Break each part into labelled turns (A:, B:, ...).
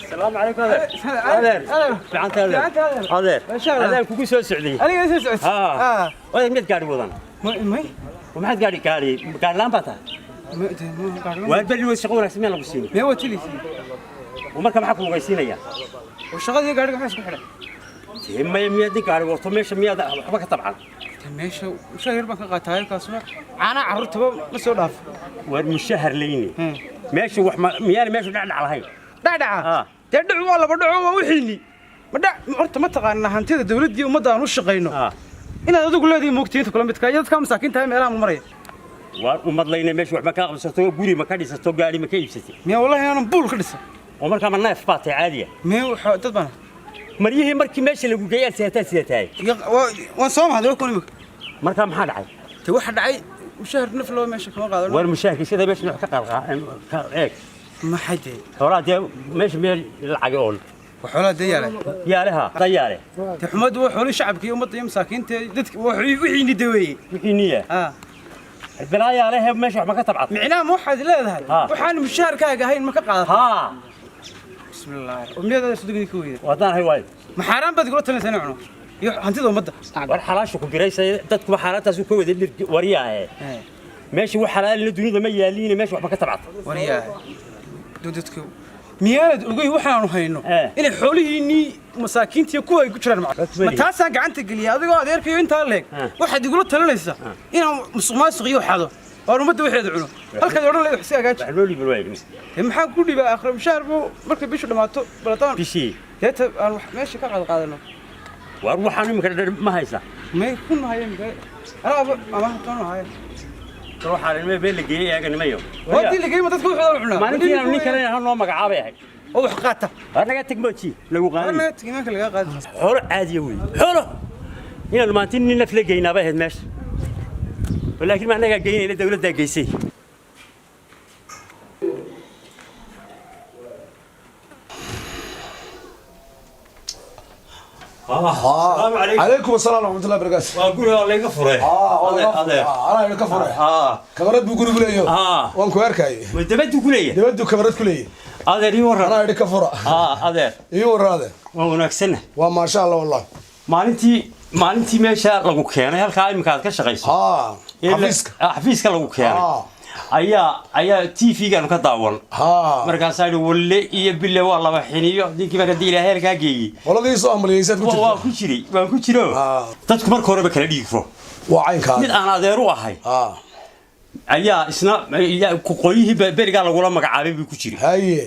A: السلام عليكم هذا فعنت هذا هذا كوكو سو سعودي
B: انا سو سعودي
A: وين مد قاعد وضن
B: ما
A: وما حد قاعد لامباتا وبلي وشغل اسمي الله بسيني
B: ما هو تلي
A: ومركب معكم وغيسينيا
B: وشغلي قاعد خاص بخير
A: هم يميد قاعد وقت ماشي مياد waxba طبعا
B: ماشي شهر بك قاتاي كاسنا انا عررتبا ما سو dhaaf
A: war mushahar leeyni meesha wax miyaan meesha dhacna lahayn
B: dhacaa dhacu waa laba dhaco waa wixiini ma dhac horta ma taqaan hantida dawladii umada aan u shaqeyno inaad adigu leedahay moogtiinta kula midka dadka masaakiinta meelaha maray
A: war umad leeyna meesha wax ma ka qabsato guri ma ka dhisato gaari ma ka iibsatay
B: miya wallahi aan buul ka dhisay
A: oo marka ma neef baatay caadiya
B: miya waxa dad bana
A: mariyihii markii meesha lagu geeyay siyaataay
B: waan soo mahday ku nimid
A: marka maxaa dhacay
B: ta waxa dhacay mushahar naf loo meesha kama qaadano
A: war mushahar sida meesha wax ka eeg
B: ما حد
A: xoolaha meesha meel lacag oo
B: وحولها دياله
A: yaalaha dayaale
B: تحمد وحول شعبك umada iyo masaakiinta dadka wixii ni daweeyay
A: wixii niya البلايا عليها ماشي ما كتبعت
B: معناه ما حد leedahay waxaan mushaharkaaga ahayn ma ka qaadato
A: ها
B: بسم الله umniyada sidii kuweyda
A: wadaan hay waay
B: ma xaraan bad golo talaysan cuno iyo hantida umada
A: war xalaashu ku bireysay dadku xaaladaas ku wada wariyahay meeshii wax xalaal la dunida ma yaaliin meeshii wax ma ka tabcat
B: wariyahay dadku miyaad ogay waxaanu hayno in xoolihiini masaakiinta ku ay ku jiraan ma taasa gacanta galiya adigoo adeerkayo inta leeg waxaad igula talinaysaa inaan musuqmaasuq iyo xado oo umada waxeed cuno halkaad oran leeyahay si agaaj
A: xalooli balwaay
B: maxaa ku dhibaa akhri mushaar buu markay bishu dhamaato balataan
A: bishii
B: teeta aan meesha ka qaadano
A: war waxaan imika ma haysa
B: ma kun hayeen ana ama tan haye
A: waxaan ilmo beel geeyay eeganimayo
B: wadii la geeyay dadku wuxuu cunaa
A: maalintii aan nin kale aan noo magacaabay ahay
B: oo wax qaata
A: anaga tagmoji lagu qaaday
B: anaga tagmaanka laga qaaday
A: xoolo caadi weey xoolo inaan maantiin nin naf la geeyna baa meesha laakiin ma anaga geeyay dawladda geysay
C: السلام عليكم السلام ورحمة الله وبركاته.
A: وأقول الله يغفره.
C: أنا يغفره. كبرت بقول كليه. وانكو أركاي.
A: دبدو كليه.
C: دبدو كبرت كليه.
A: هذا يورا.
C: أنا يغفره.
A: هذا.
C: يورا هذا.
A: ونكسنه.
C: وما شاء الله والله.
A: maalintii meesha lagu keenay halka imika aad ka shaqayso xafiiska lagu keenay ayaa TV-gan ka daawan markaas ay walle iyo bille waa laba xiniyo dinkii marka ilaahay halka geeyay
C: waladii soo amaliyay
A: waan ku jiro dadku marka hore ba kala dhiigro
C: waa caynka
A: mid aan adeer u ahay ayaa isna ku qoyihii beriga lagu la magacaabay ku jiray haye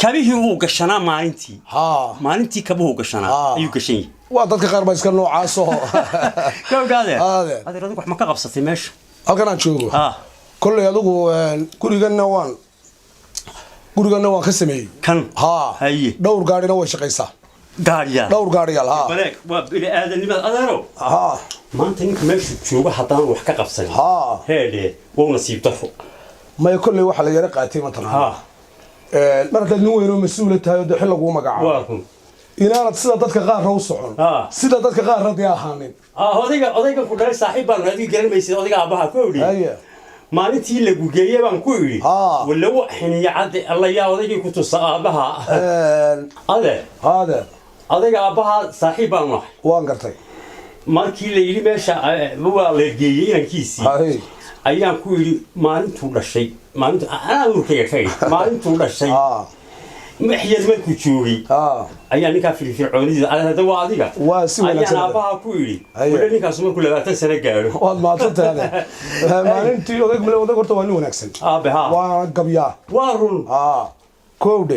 A: kabihii uu gashanaa maalintii kabuhu gashanaa ayuu gashay
C: waa dadka qaar ba iska noocaas oo
A: gaade adeer wax ma ka qabsatay meesha
C: halkan aan joogo كل يدوق كوريجنا وان خسمي
A: كان
C: هاي دور قارينا وشقيسة دور قاريال
A: بلاك وبلي هذا اللي أدرو ما أنت إنك ماشي شو بحطان وحكا قفصني هذا ونصيب تفو
C: ما يكون لي واحد يرقى عتيمة طبعا مرة نويرو مسؤولة هاي حلق ومقع إن أنا سيدا دتك غار روسعون سيدا دتك غار رضيا هانين
A: هذيك كل صاحب هذيك قال ما يصير هذيك أباها كوري maalintii lagu geeyay baan ku yiri wala waxin yaad Allah yaa odayga ku tusaabaha adiga abaha saaxiibaan
C: waan gartay
A: markii la yiri meesha waa la geeyay inankiisii ayaan ku yiri maalintuu dhashay ana urkayga kay maalintuu dhashay maxyad markuu joogay ayaa ninka firfircoonida hada waa adiga
C: waa si wanaagsan
A: ayaa abaha ku yiri wala ninkaas markuu 20 sano gaaro
C: waad maadsantahay maalintii odag horta waa nin wanaagsan waa gabya
A: waa run
C: koowde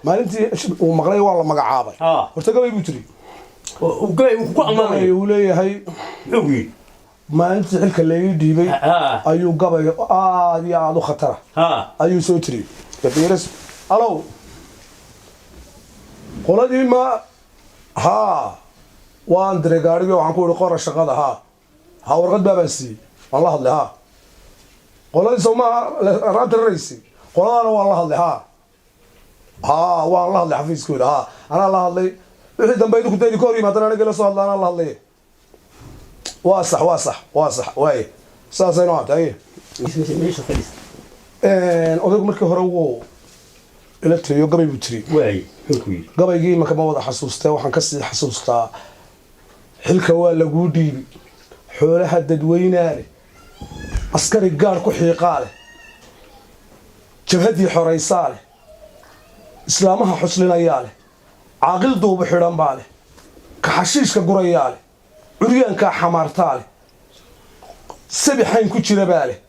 C: maalintii uu maqlay waa la magacaabay horta gabay buu jiri
A: gabay uu ku amaanay
C: uu leeyahay
A: xogi
C: maalintii xilka la ii dhiibay ayuu gabay aad u khatara ayuu soo tiri gabiiras alow qoladii ma waan diray gaarigii waxaan ku yidhi qora shaqada warqad baabaan siiyey waan la hadlay qoladii soomaa raatiraraysi qoladana waan la hadlay waan la hadlay xafiiskooda anaa la hadlay wixii dambe idinku daydi ka hor yimaadana aniga la soo hadla anaa la hadlay waa sax waaye saasay noo tahay odaygu markii hore wuu ila tiriyo gabay buu tiri
A: waay xukui
C: gabaygii marka ma wada xasuustay waxaan ka sii xasuustaa xilka waa lagu dhiibi xoolaha dadweynaha leh askari gaar ku xiiqaa leh jabhadii xoraysaa leh islaamaha xuslinayaa leh caaqil duuba xidhan baa leh ka xashiishka gurayaa leh curyaankaa xamaartaa leh sabi xayn ku jira baa leh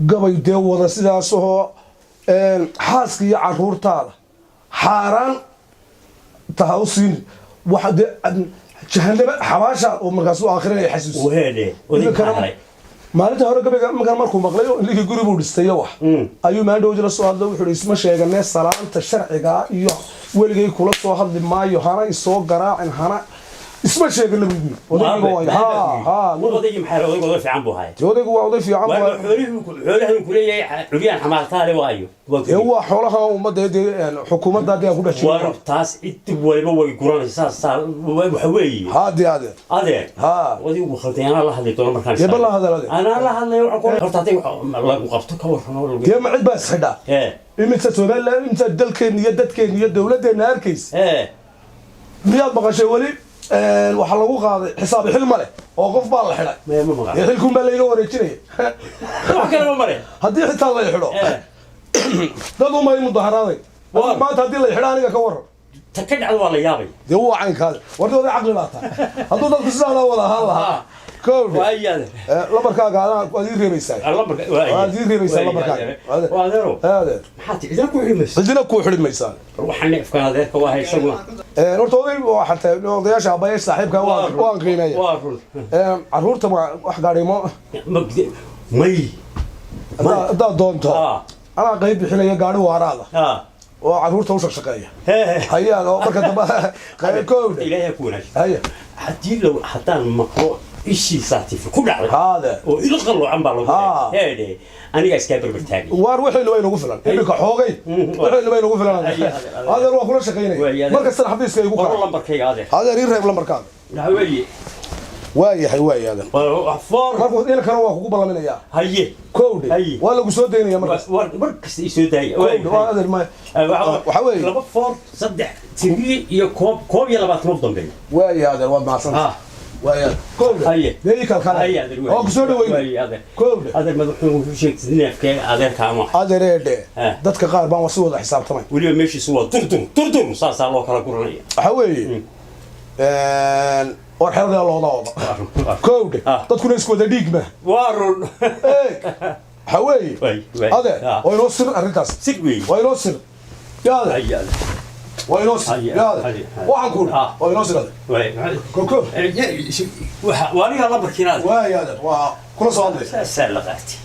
C: gabay dee wada sidaasoo xaaska iyo caruurtaada xaaraan taha u siin waxa dee jahanaba xabaasha oo markaas u aakhirinaya xasuus
A: وهذا وذي
C: maalinta hore gabayga markuu maqlay iligi guri buu dhistay wax ayuu maandhow jira soo hadlay wuxuu isma sheeganay salaanta sharciga iyo weligay kula soo hadli maayo hana isoo garaacin hana isma sheeganay buu
A: وضيق محل وضيق في عنبه هاي
C: odaygu waa oday fiican
A: xoolaha ku leeyahay xuriyaan xamaartaale waayo
C: waa xoolaha ummadda xukuumadda ay ku dhashay
A: waa taas intii waliba way guranaysaa waxa weeye
C: haadi
A: adeer wadigu khaldeena la hadlay doon markaan
C: yaba la hadalade
A: ana la hadlay waxa ku horta haday lagu qabto ka warramo
C: dee ma cid baa isxidha imisa Soomaaliland inta dalkeena iyo dadkeena iyo dawladeena arkaysa miyaad maqashay wali waxa lagu qaaday xisaab xil male oo qof baa la xidhay
A: ma maqal
C: xilku ma leeyahay wareejinay
A: wax kale ma mare
C: hadii xitaa la xidho dad uma ay mudaharaaday maanta hadii la xidho aniga ka waran
A: takadacad waa la yaabay
C: dee waa caynkaada wardooda caqli baa tahay hadduu dadku sidaa wada ahaan lahaa كود
A: وايد
C: لبركاga أنا أدير ريبيساي أدير ريبيساي لبركاga هذا
A: حتى إذا كوي مس
C: عندنا كوي حرد ميسان
A: روح نقف هذا كواهي سوا
C: نورتوي حتى ضياش عباية صاحبك وان قيمة عرورته مع واحد قاريمو
A: مي
C: دا دونتو أنا قريب الحين قاري وراءه وعرورته وش شقية هيا لو مركز كود
A: إلى يكون
C: هيا
A: حتى لو حتى المقروء إيشي ساعتي في كل عرض
C: هذا
A: وإلى غلو عم بالو هذا أنا قاعد أسكابر بالتاجي
C: وروح اللي وين وقفلان إنك حوقي روح اللي وين وقفلان هذا روح كل شقيني مركز سر حديث كي يقول
A: والله مركي
C: هذا رير ريب لمركز
A: هواي
C: واي حواي هذا
A: فور
C: مركز إلى كانوا وقفوا بالله من إياه
A: هي
C: كودي
A: هي
C: ولا قصود ديني يا مركز
A: مركز يسود هاي
C: هذا ما
A: وحواي لما فور صدق تبي يكوب يلا بتنظم بين
C: واي هذا الوضع مع صنع واي كودي
A: هي
C: ليك الخير
A: هي هذا
C: هو قصود وين
A: هذا
C: كودي
A: هذا المدحون في شيء نفك هذا كامو
C: هذا ريد دتك قال بان وسود حساب تمام
A: واليوم ماشي سوا تردم صار الله كلا قرنيه
C: حواي warxeerada loo wada koowde dadku isku wada dhiigma
A: waarun
C: haweey ade oo inoo sir arintaas
A: sig weey
C: waa inoo sir yaada waa inoo sir yaada waxaan ku waa inoo sir koko
A: waxa waaniga la barkinaad
C: waa yaada waa kula soo hadlay
A: salaqati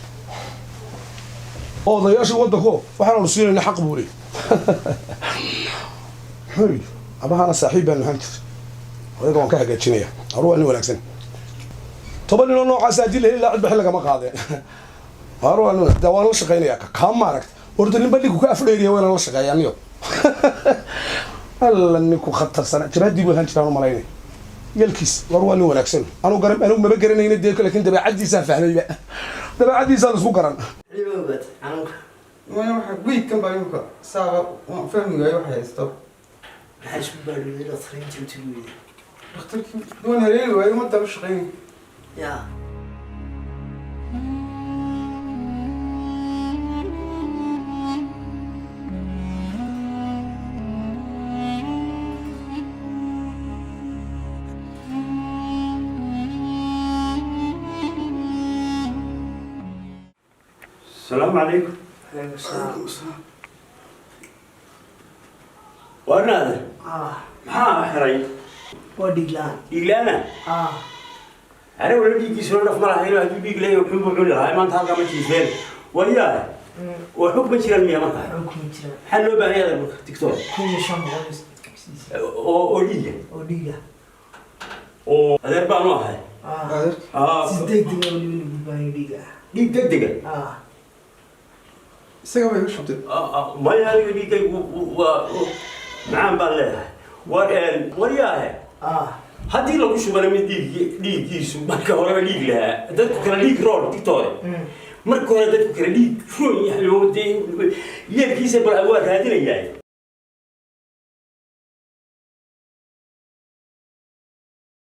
C: odayaasha wadanko waxaan u siinay xaq buuli hay abahana saaxiibana hantir هذا كان كهجة تشينية أروح أنا ولا كسن طبعا إنه نوع عساجيل هلا عد بحلقة ما قاعدة أروح أنا دوان وش غيني كم مارك ورد اللي بدي كوكا فليري وين وش غياني يو هلا إنكوا خطر سنة تبدي بهن ترانو ملايين يلكيس أروح أنا ولا كسن أنا قرب أنا ما بقرن هنا ديك لكن تبع عدي سافة هني تبع عدي سال سو قرن
B: حبيبات أنا واحد ويك كم بعيوكا ساعة فهمي جاي واحد يستوب
D: حاش بالي لا تخرين تمتلوي
B: اخترت دون هليل وهي ما تبش غير
D: يا
A: السلام عليكم
D: عليكم السلام
A: وانا هذا ما حري
D: وديلان
A: إلانا أنا ولا بيجي سوالف مرة هنا بيجي لي وحب وعلي هاي ما انتهى قامت يفهم وياه وحب مشي المية ما كان
D: حكم ترى
A: حلو بقى هذا تيك توك
D: كل شام بس
A: أولية
D: وديلا
A: هذا بقى نوع هاي
D: صدق دي اللي بيبان ديلا
A: دي دقدقة
B: سيجا ما يشوف
A: ما يعني دي نعم بالله ورياه هذه لو شو بنا من ديك يسوع ما كهرباء ديك لها ده كنا ديك رول دكتور marka hore dadku kala dhiig furan yahay oo yeelkiisa bal waa raadinayaa